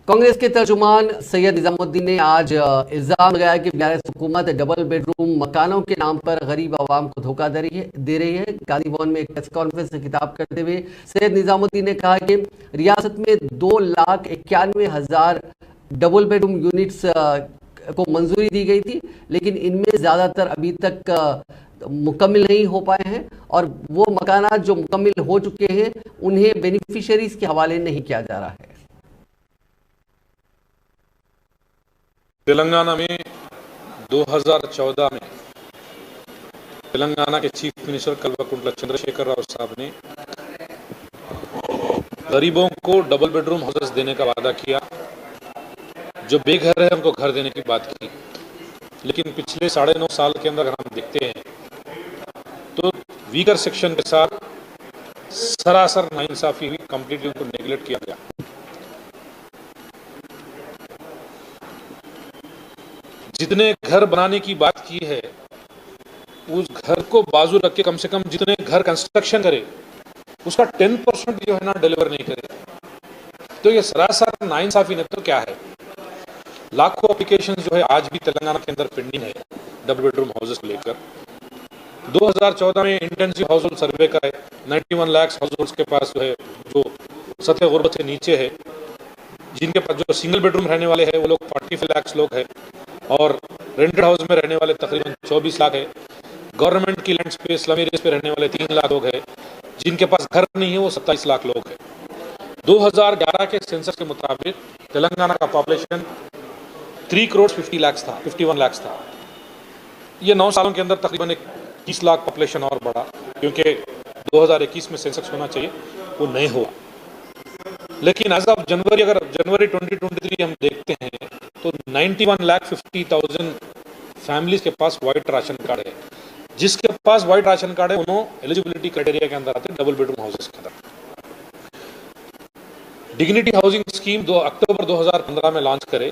कांग्रेस के तर्जुमान सैयद निजामुद्दीन ने आज इल्जाम लगाया कि बीआरएस हुकूमत डबल बेडरूम मकानों के नाम पर गरीब आवाम को धोखा दे रही है। गांधी भवन में एक प्रेस कॉन्फ्रेंस से खिताब करते हुए सैयद निजामुद्दीन ने कहा कि रियासत में 2,91,000 डबल बेडरूम यूनिट्स को मंजूरी दी गई थी, लेकिन इनमें ज़्यादातर अभी तक मुकम्मिल नहीं हो पाए हैं और वो मकानात जो मुकम्मिल हो चुके हैं उन्हें बेनिफिशियरीज के हवाले नहीं किया जा रहा है। तेलंगाना में 2014 में तेलंगाना के चीफ मिनिस्टर कल्वकुंटला चंद्रशेखर राव साहब ने गरीबों को डबल बेडरूम हाउसेस देने का वादा किया, जो बेघर है उनको घर देने की बात की। लेकिन पिछले 9.5 साल के अंदर अगर हम देखते हैं तो वीकर सेक्शन के साथ सरासर नाइंसाफी हुई, कंप्लीटली उनको नेग्लेक्ट किया गया। जितने घर बनाने की बात की है उस घर को बाजू रख के कम से कम जितने घर कंस्ट्रक्शन करे उसका 10% जो है ना डिलीवर नहीं करे, तो ये सरासर नाइंसाफी नहीं तो क्या है। लाखों एप्लीकेशन जो है आज भी तेलंगाना के अंदर पेंडिंग है डबल बेडरूम हाउसेस को लेकर। 2014 में इंटेंसिव हाउस होल्ड सर्वे का है, 91 लाख हाउस होल्ड्स के पास जो है जो सतह गुर्बत से नीचे है, जिनके पास जो सिंगल बेडरूम रहने वाले हैं वो लोग 45 लाख लोग हैं और रेंटेड हाउस में रहने वाले तकरीबन 24 लाख है। गवर्नमेंट की लैंड स्पेस स्लम एरियाज पे रहने वाले 3 लाख लोग हैं, जिनके पास घर नहीं है वो 27 लाख लोग हैं। 2011 के सेंसस के मुताबिक तेलंगाना का पॉपुलेशन 3,50 लाख था, 51 लाख था। ये 9 सालों के अंदर तकरीबन 30 लाख पॉपुलेशन और बढ़ा, क्योंकि 2021 में सेंसस होना चाहिए वो नहीं हुआ। लेकिन एज ऑफ जनवरी 2023 हम देखते हैं तो 91,50,000 फैमिलीज के पास वाइट राशन कार्ड है। जिसके पास वाइट राशन कार्ड है उन्होंने एलिजिबिलिटी क्राइटेरिया के अंदर आते हैं डबल बेडरूम हाउसेस के अंदर। डिग्निटी हाउसिंग स्कीम 2 अक्टूबर 2015 में लॉन्च करे,